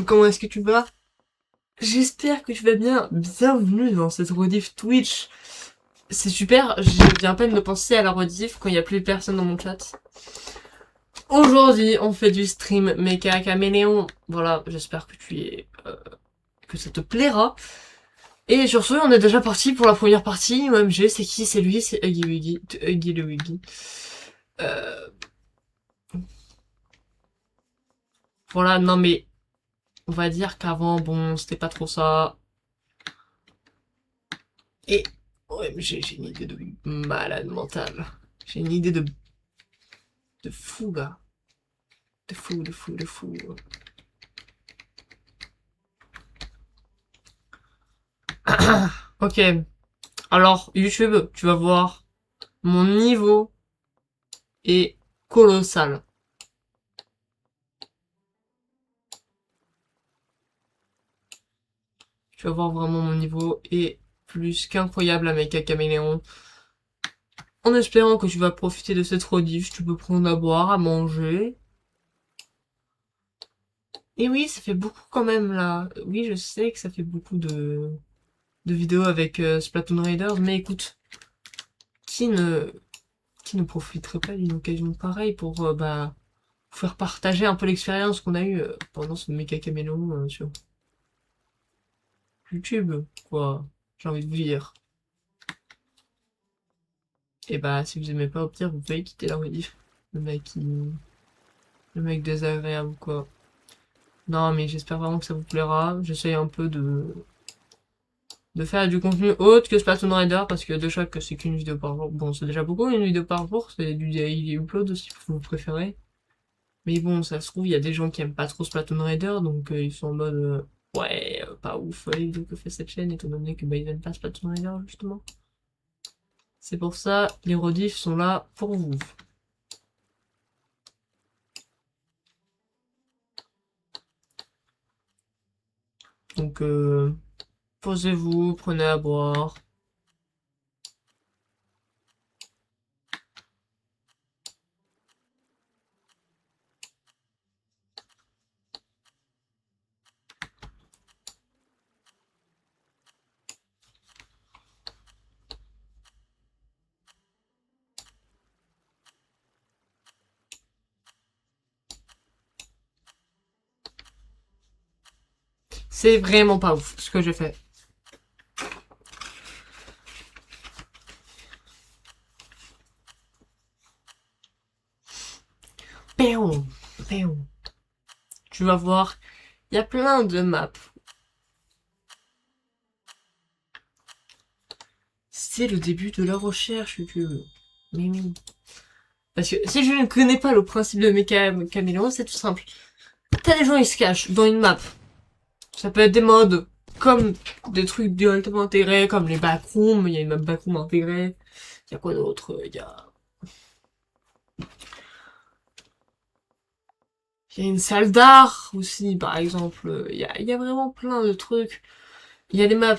Comment est-ce que tu vas? J'espère que tu vas bien. Bienvenue dans cette rediff Twitch. C'est super, je viens à peine de penser à la rediff quand il y a plus personne dans mon chat. Aujourd'hui, on fait du stream Mecha Caméléon. Voilà, j'espère que que ça te plaira. Et sur ce, on est déjà parti pour la première partie. OMG, c'est qui? C'est lui, c'est Huggy Wuggy. Huggy le Wuggy. Euh... Voilà, non mais, on va dire qu'avant, bon, c'était pas trop ça. Et OMG, j'ai une idée de malade mentale. J'ai une idée de fou, là. De fou, de fou, de fou. Ok. Alors, YouTube, tu vas voir, mon niveau est colossal. Tu vas voir vraiment mon niveau est plus qu'incroyable avec un caméléon. En espérant que tu vas profiter de cette rediff, tu peux prendre à boire, à manger. Et oui, ça fait beaucoup quand même là. Oui, je sais que ça fait beaucoup de vidéos avec Splatoon Raiders, mais écoute, qui ne, qui ne profiterait pas d'une occasion pareille pour bah, faire partager un peu l'expérience qu'on a eue pendant ce méga caméléon sur YouTube, quoi. J'ai envie de vous dire. Et bah, si vous aimez pas, au pire, vous pouvez quitter la rediff. Le mec, le mec désagréable, quoi. Non, mais j'espère vraiment que ça vous plaira. J'essaye un peu de faire du contenu autre que Splatoon Rider, parce que de chaque, c'est qu'une vidéo par jour. Bon, c'est déjà beaucoup, une vidéo par jour. C'est du daily upload aussi, si vous préférez. Mais bon, ça se trouve, il y a des gens qui aiment pas trop Splatoon Rider, donc ils sont en mode ouais, pas ouf les vidéos que fait cette chaîne, étant donné que bah, ils aiment pas Splatoon Rider, justement. C'est pour ça, les rediffs sont là pour vous. Donc, posez-vous, prenez à boire. C'est vraiment pas ouf ce que j'ai fait. Péon, péon. Tu vas voir, il y a plein de maps. C'est le début de la recherche, YouTube. Mais oui. Parce que si je ne connais pas le principe de Mecha Caméléon, c'est tout simple. T'as des gens, ils se cachent dans une map. Ça peut être des modes comme des trucs directement intégrés, comme les backrooms. Il y a une map backroom intégrée. Il y a quoi d'autre? Il y a une salle d'art aussi, par exemple. Il y a vraiment plein de trucs. Il y a des maps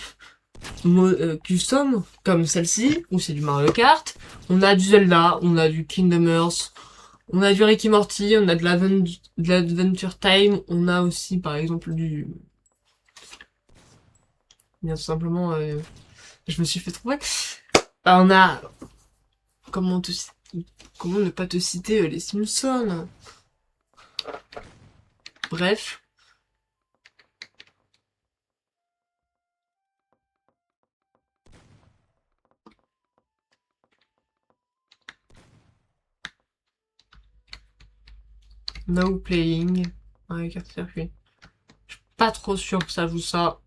custom, comme celle-ci, où c'est du Mario Kart. On a du Zelda, on a du Kingdom Hearts, on a du Rick et Morty, on a de l'Adventure Time, on a aussi, par exemple, bien tout simplement, je me suis fait trouver. Bah, on a, comment te, comment ne pas te citer les Simpsons. Bref. No playing. Mario Kart circuit. Pas trop sûr que ça joue ça.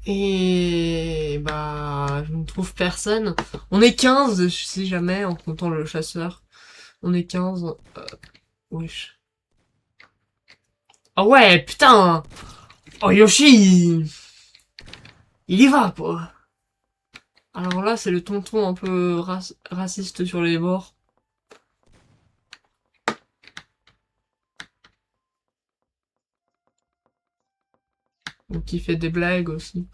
Et bah, je ne trouve personne. On est 15, si jamais, en comptant le chasseur. On est 15. Wesh. Ah ouais, putain. Oh Yoshi, il y va, quoi. Alors là, c'est le tonton un peu raciste sur les bords. Donc il fait des blagues aussi.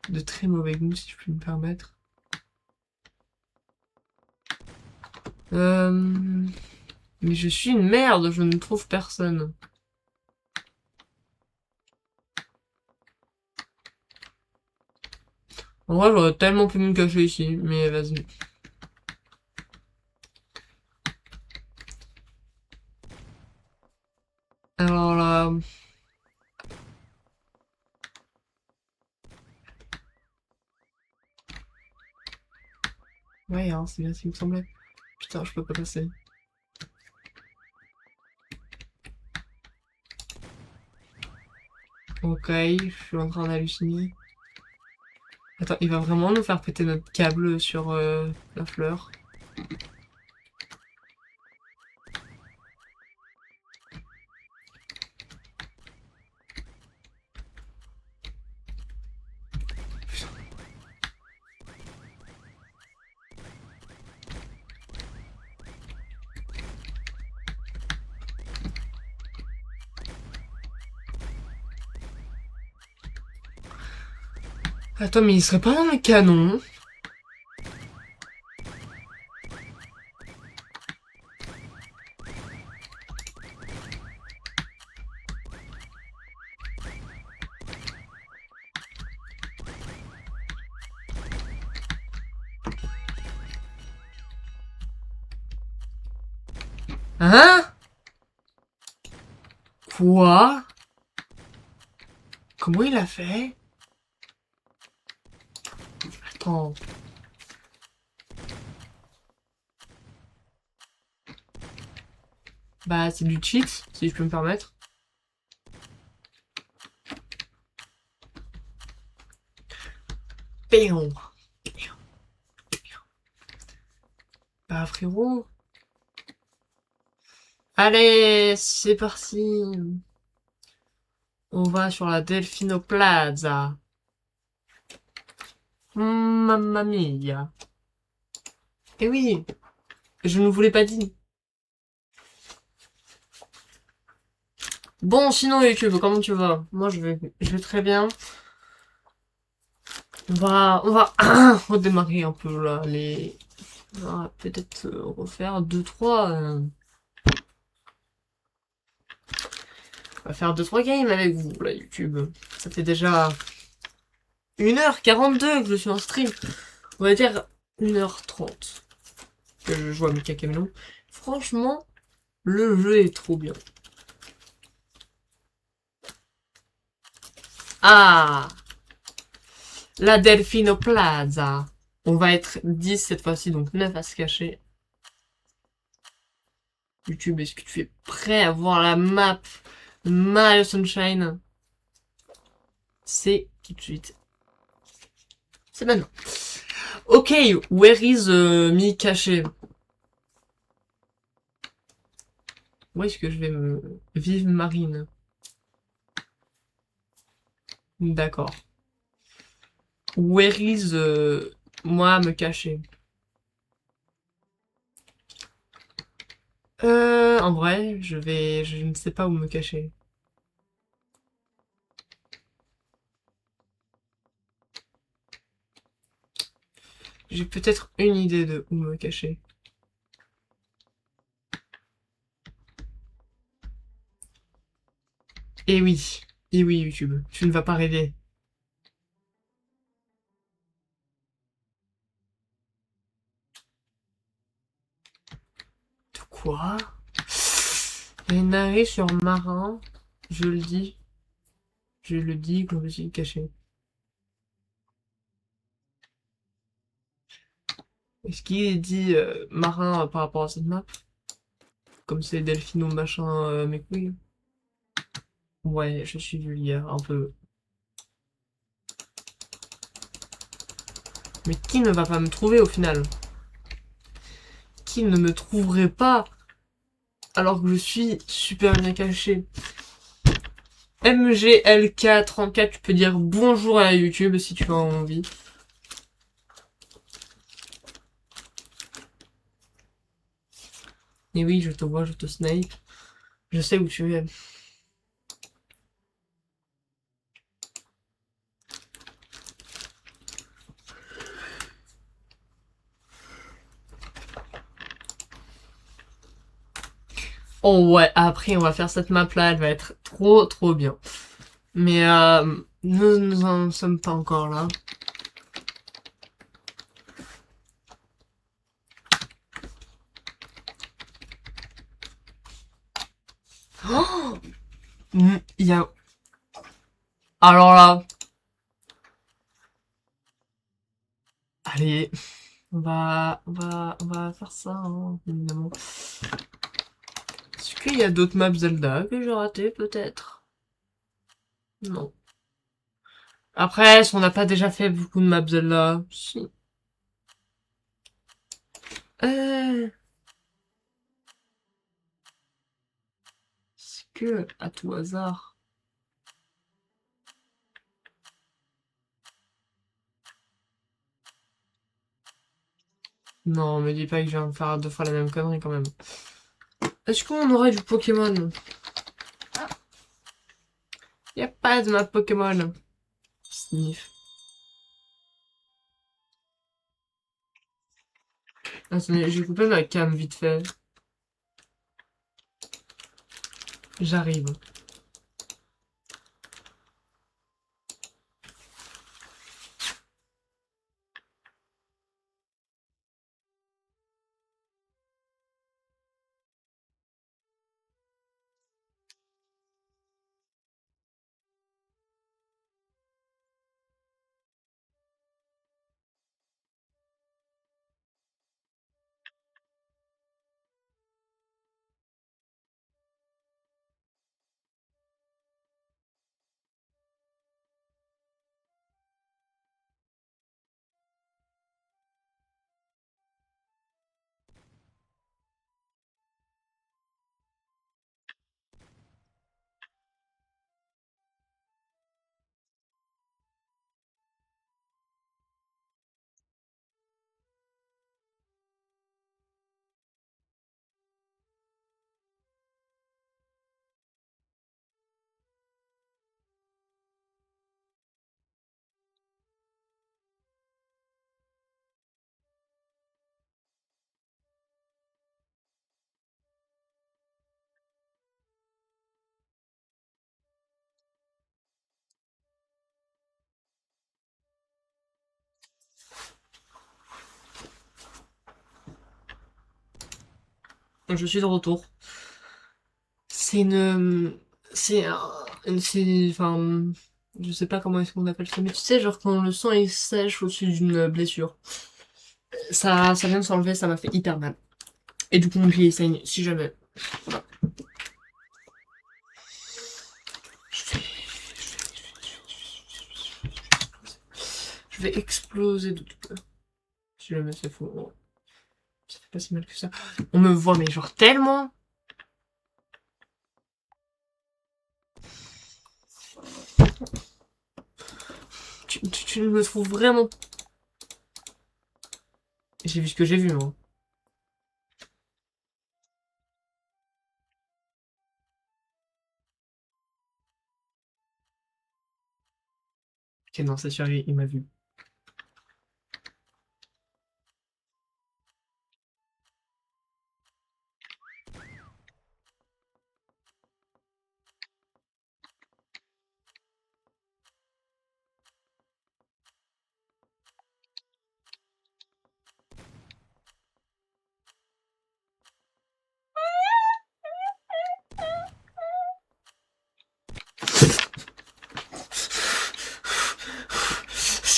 De très mauvais goût, si je puis me permettre. Mais je suis une merde, je ne trouve personne. En vrai, j'aurais tellement pu me cacher ici, mais vas-y. Alors là... Ouais, hein, c'est bien ce qui me semblait. Putain, je peux pas passer. Ok, je suis en train d'halluciner. Attends, il va vraiment nous faire péter notre câble sur la fleur. Attends, mais il serait pas dans le canon? Hein? Quoi? Comment il a fait? Attends. Bah, c'est du cheat, si je peux me permettre. Péon. Bah, frérot. Allez, c'est parti. On va sur la Delfino Plaza. Mamma mia. Eh oui, je ne vous l'ai pas dit. Bon, sinon YouTube, comment tu vas? Moi, je vais très bien. On va redémarrer un peu là, on va peut-être refaire 2-3. On va faire 2-3 games avec vous, là, YouTube. Ça fait déjà 1h42 que je suis en stream. On va dire 1h30 que je joue à Mika Camelo. Franchement, le jeu est trop bien. Ah! La Delfino Plaza. On va être 10 cette fois-ci, donc 9 à se cacher. YouTube, est-ce que tu es prêt à voir la map de Mario Sunshine? C'est tout de suite. C'est maintenant. Ok, where is me caché? Où est-ce que je vais me... Vive Marine. D'accord. Where is moi me cacher? En vrai, je ne sais pas où me cacher. J'ai peut-être une idée de où me cacher. Et oui, et oui YouTube, tu ne vas pas rêver. De quoi? Une arrêt sur marin, je le dis. Je le dis quand je suis caché. Est-ce qu'il est dit marin par rapport à cette map? Comme c'est Delphino machin mes couilles? Ouais, je suis vulgaire, un peu. Mais qui ne va pas me trouver au final? Qui ne me trouverait pas alors que je suis super bien caché? MGLK34, tu peux dire bonjour à YouTube si tu as envie. Et oui, je te vois, je te snipe. Je sais où tu es. Oh ouais, après on va faire cette map là, elle va être trop trop bien. Mais nous en sommes pas encore là. Oh, il y a... Alors là, allez, on va faire ça, hein, évidemment. Est-ce qu'il y a d'autres maps Zelda que j'ai raté peut-être? Non. Après, est-ce qu'on n'a pas déjà fait beaucoup de maps Zelda? Si. Euh, est-ce que, à tout hasard... Non, me dis pas que je viens de faire 2 fois la même connerie quand même. Est-ce qu'on aurait du Pokémon? Y a pas de map Pokémon. Sniff. Attendez, j'ai coupé ma cam vite fait. J'arrive. Je suis de retour. C'est une... C'est un... C'est... Enfin... Je sais pas comment est-ce qu'on appelle ça, mais tu sais, genre quand le sang est sèche au-dessus d'une blessure. Ça vient de s'enlever, ça m'a fait hyper mal. Et du coup, mon pied il saigne, si jamais. Voilà. Je vais exploser de tout peu. Si jamais c'est faux. Ça fait pas si mal que ça. On me voit, mais genre tellement. Tu me trouves vraiment... J'ai vu ce que j'ai vu, moi. Ok, non, c'est sûr, il m'a vu.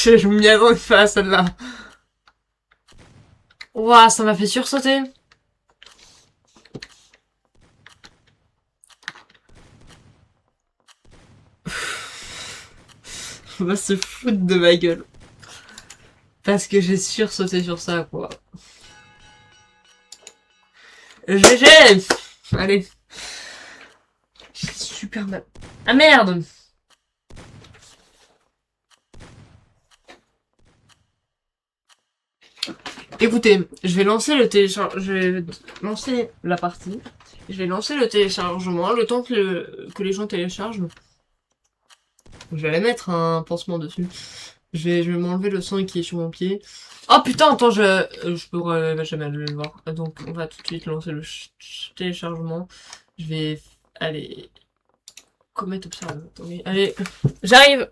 Je m'y attendais pas à celle-là. Ouah, ça m'a fait sursauter. On va se foutre de ma gueule. Parce que j'ai sursauté sur ça, quoi. GG. Allez. J'ai super mal. Ah merde. Écoutez, je vais lancer le téléchargement. Je vais lancer la partie. Je vais lancer le téléchargement. Le temps que les gens téléchargent. Je vais aller mettre un pansement dessus. Je vais m'enlever le sang qui est sur mon pied. Oh putain, attends, je pourrais jamais le voir. Donc, on va tout de suite lancer le téléchargement. Je vais aller commettre observateur. Attendez, allez, j'arrive.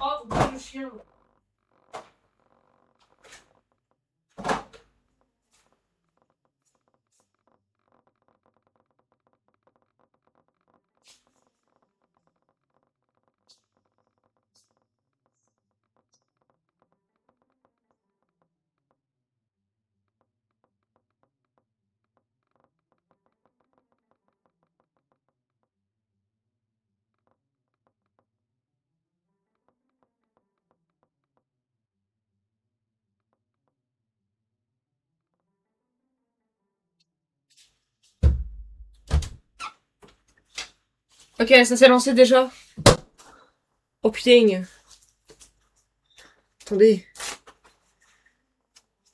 Oh, le chien. Ok, ça s'est lancé déjà. Oh putain. Attendez.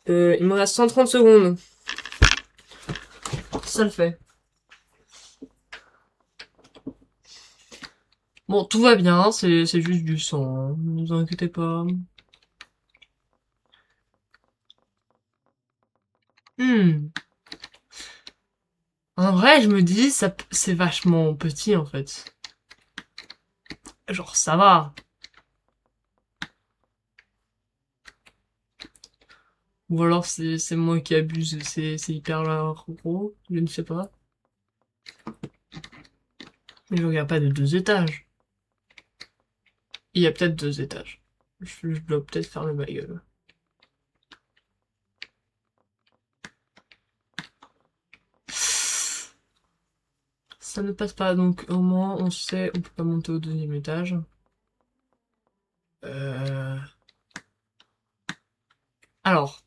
Il me reste 130 secondes. Ça le fait. Bon, tout va bien, c'est juste du sang. Ne vous inquiétez pas. En vrai, je me dis, c'est vachement petit, en fait. Genre, ça va. Ou alors, c'est moi qui abuse, c'est hyper gros, je ne sais pas. Mais je regarde pas de 2 étages. Il y a peut-être 2 étages. Je dois peut-être fermer ma gueule. Ça ne passe pas, donc au moins, on sait, on peut pas monter au 2e étage. Euh... Alors,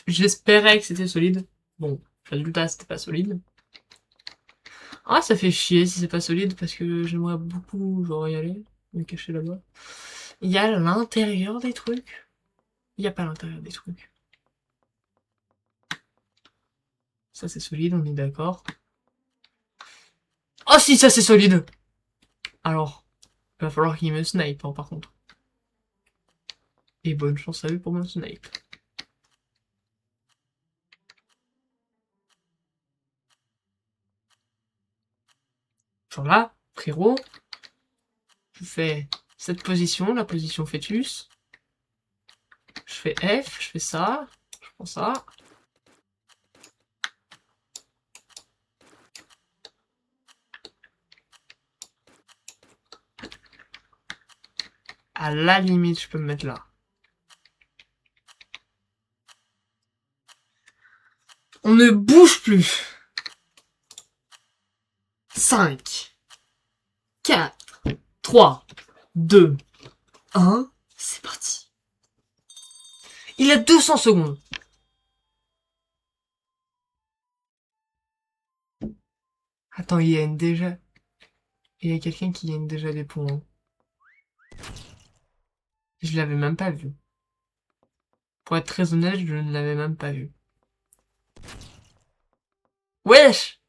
j'espérais que c'était solide. Bon, résultat, c'était pas solide. Ah, ça fait chier si c'est pas solide parce que j'aimerais beaucoup, genre, y aller, me cacher là-bas. Il y a l'intérieur des trucs. Il y a pas l'intérieur des trucs. Ça, c'est solide, on est d'accord. Oh si, ça, c'est solide! Alors, il va falloir qu'il me snipe, hein, par contre. Et bonne chance à lui pour me snipe. Genre là, frérot, je fais cette position, la position fœtus. Je fais F, je fais ça, je prends ça. À la limite, je peux me mettre là. On ne bouge plus. 5, 4, 3, 2, 1. C'est parti. Il a 200 secondes. Attends, il y a déjà... Il y a quelqu'un qui gagne déjà des points. Je l'avais même pas vu. Pour être très honnête, je ne l'avais même pas vu. Wesh!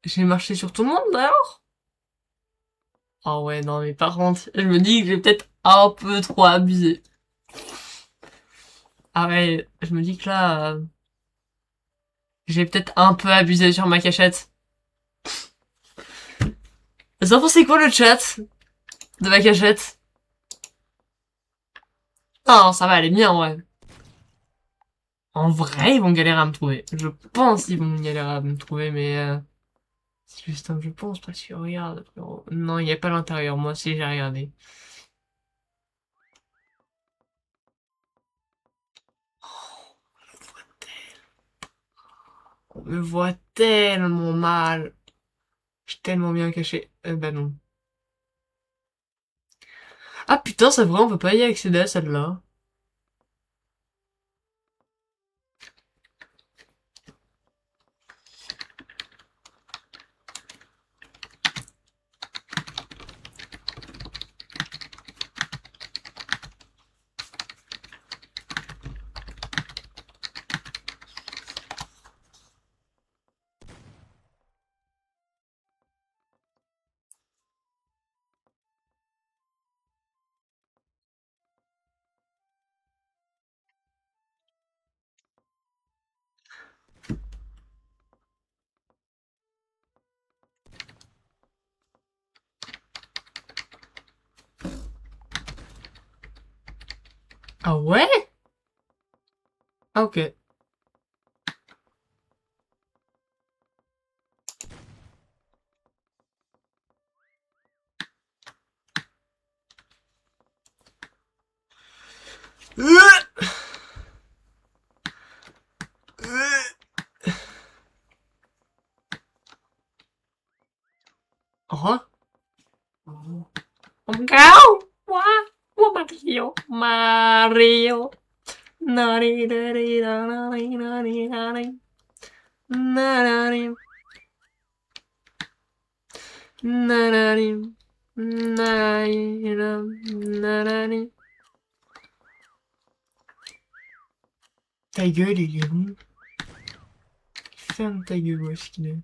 J'ai marché sur tout le monde, alors? Ah ouais, non, mais par contre, je me dis que j'ai peut-être un peu trop abusé. Ah ouais, je me dis que là, j'ai peut-être un peu abusé sur ma cachette. Vous en pensez quoi, le chat de ma cachette? Non, ça va, elle est bien, ouais. En vrai, ils vont galérer à me trouver. Je pense qu'ils vont galérer à me trouver, mais c'est juste un je pense parce que regarde, frérot. Non, il n'y a pas l'intérieur. Moi aussi, j'ai regardé. me voit tellement mal. Je suis tellement bien caché. Bah non. Ah putain, c'est vrai, on peut pas y accéder à celle-là. Ah ouais? Ah ok. Oh. Go! What Mario? Mario. Nani, nani, nani, nani, nani. Nani, nani, nani, nani. Ta gueule, il est bon. Ferme ta gueule, wesh, qu'il est.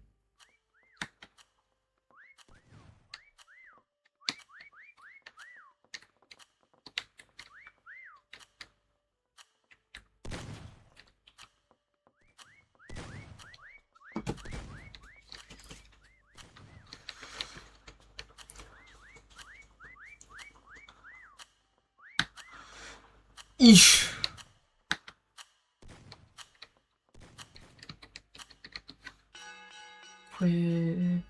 Ich. Ouais.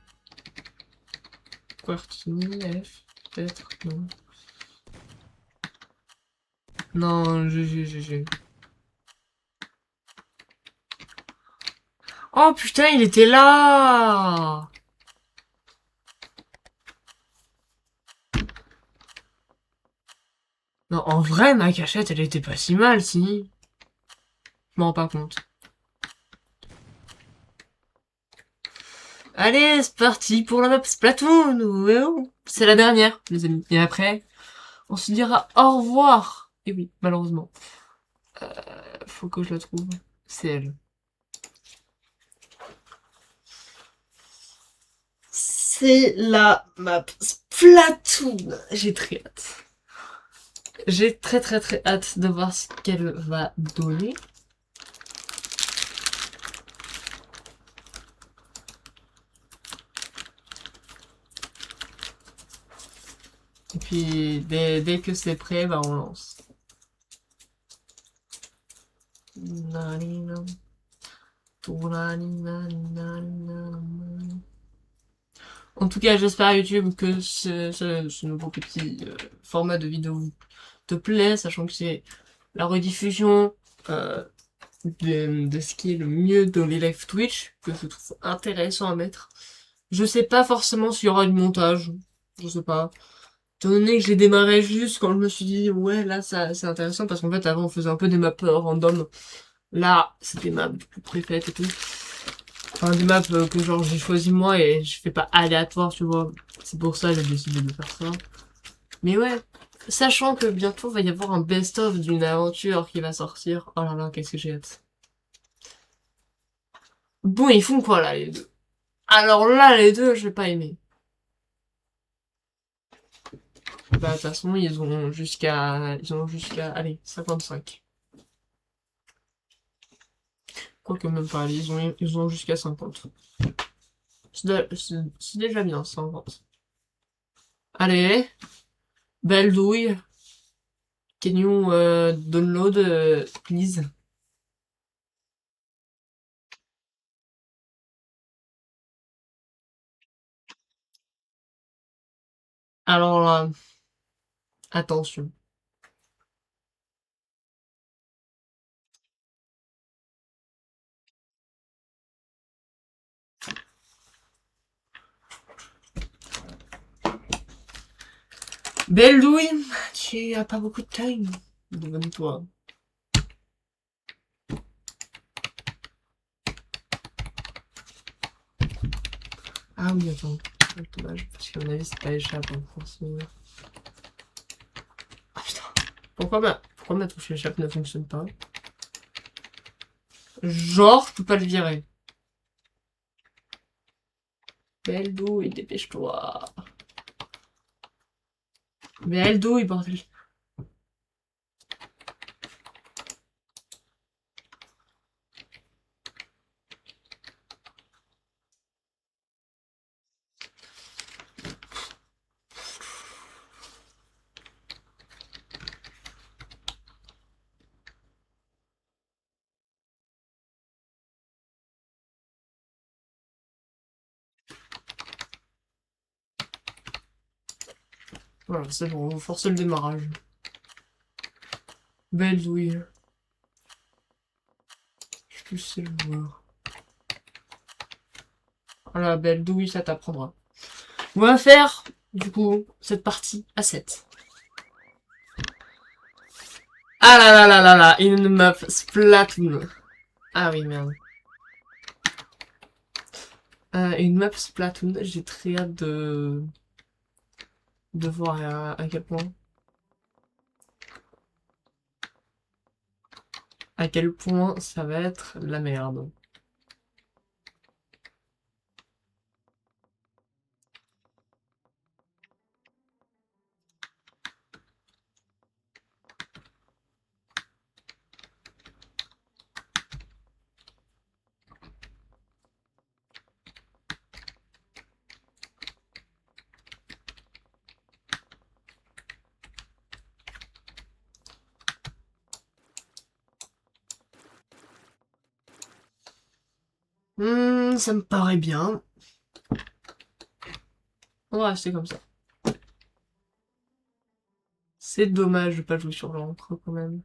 Quartini, F. Peut-être, non. Non, GG. Oh putain, il était là! Non, en vrai, ma cachette, elle était pas si mal, si. Je m'en rends pas compte. Allez, c'est parti pour la map Splatoon! Ouais. C'est la dernière, les amis. Et après, on se dira au revoir. Et oui, malheureusement. Faut que je la trouve. C'est elle. C'est la map Splatoon. J'ai très hâte. J'ai très hâte de voir ce qu'elle va donner. Et puis, dès que c'est prêt, bah on lance. En tout cas, j'espère YouTube que ce nouveau petit format de vidéo te plaît, sachant que c'est la rediffusion de ce qui est le mieux dans les live Twitch, que je trouve intéressant à mettre. Je sais pas forcément s'il y aura du montage, je sais pas. Étant donné que j'ai démarré juste quand je me suis dit ouais là ça c'est intéressant parce qu'en fait avant on faisait un peu des maps random. Là c'est des maps du coup préfaites et tout. Enfin des maps que genre j'ai choisi moi et je fais pas aléatoire tu vois. C'est pour ça que j'ai décidé de faire ça. Mais ouais, sachant que bientôt il va y avoir un best-of d'une aventure qui va sortir. Oh là là, qu'est-ce que j'ai hâte. Bon, ils font quoi là les deux? Alors là les deux, je vais pas aimer. Bah de toute façon, ils ont jusqu'à allez, 55. Quoique même pas, allez, ils ont jusqu'à 50. C'est déjà bien, 50. Allez, belle douille. Can you download, please? Alors là, attention. Belle douille, tu as pas beaucoup de time devant toi. Ah oui, attends. Dommage, parce qu'à mon avis, c'est pas échappe, hein, forcément. Ah putain. Pourquoi ma touche échappe ne fonctionne pas? Genre, je peux pas le virer. Belle douille, dépêche-toi. Belle douille, bordel. Voilà, c'est bon, vous forcez le démarrage. Belle douille. Je peux sais le voir. Voilà, belle douille, ça t'apprendra. On va faire, du coup, cette partie à 7. Ah là là là là là, une meuf Splatoon. Ah oui, merde. Une map Splatoon, j'ai très hâte de voir à quel point ça va être la merde. Ça me paraît bien. On va rester comme ça. C'est dommage de pas jouer sur l'encre quand même.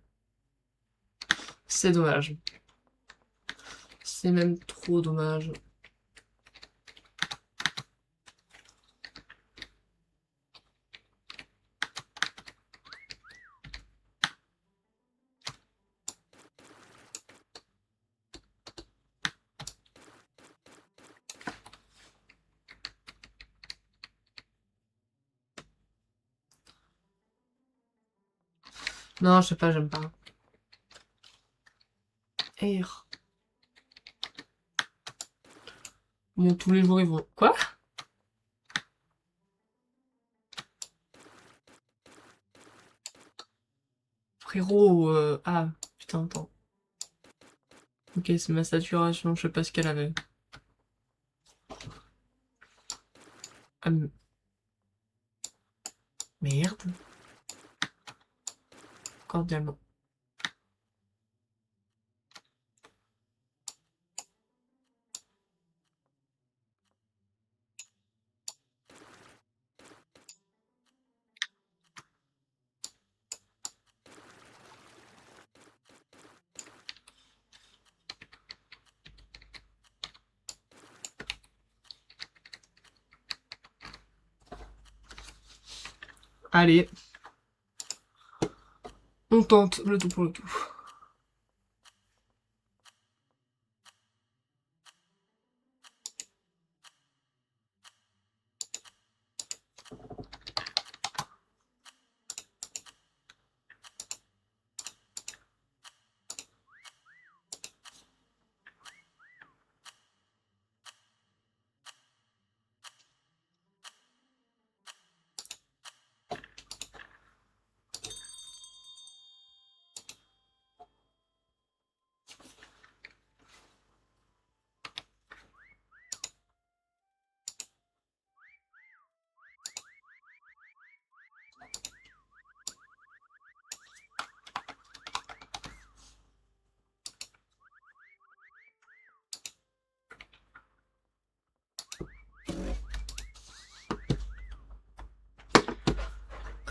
C'est dommage. C'est même trop dommage. Non, je sais pas, j'aime pas. Air. Bon, tous les jours ils vont. Quoi? Frérot, ah, putain, attends. Ok, c'est ma saturation, je sais pas ce qu'elle avait. Ah, merde. Cordialement. Allez, on tente le tout pour le tout.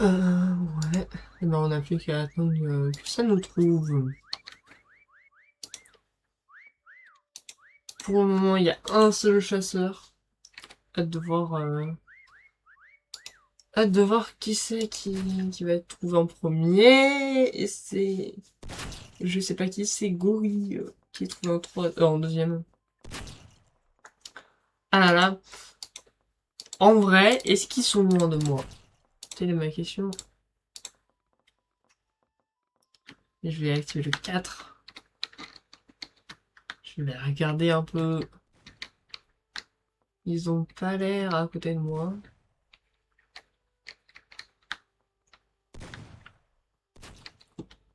Ouais. Et ben, on n'a plus qu'à attendre que ça nous trouve. Pour le moment, il y a un seul chasseur. Hâte de voir Hâte de voir qui c'est qui va être trouvé en premier. Et c'est... Je sais pas qui c'est, Gorille, qui est trouvé en deuxième. Ah là là. En vrai, est-ce qu'ils sont loin de moi? Telle est ma question. Et je vais activer le 4. Je vais regarder un peu. Ils ont pas l'air à côté de moi.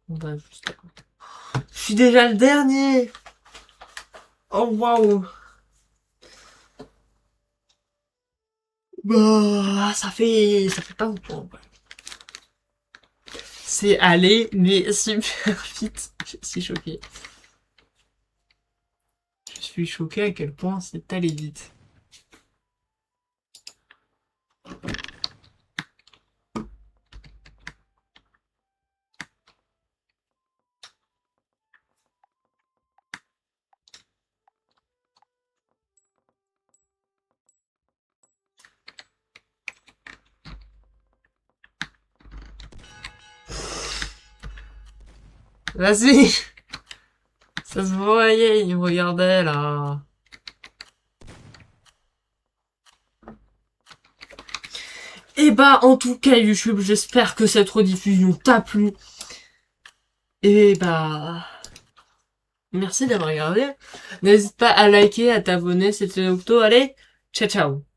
On va juste... Je suis déjà le dernier! Oh waouh! Bah, ça fait pas beaucoup. C'est allé, mais super vite. Je suis choqué. Je suis choqué à quel point c'est allé vite. Vas-y! Ça se voyait, il me regardait là. Et bah, en tout cas, YouTube, j'espère que cette rediffusion t'a plu. Et bah, merci d'avoir regardé. N'hésite pas à liker, à t'abonner, c'était Octo. Allez, ciao ciao!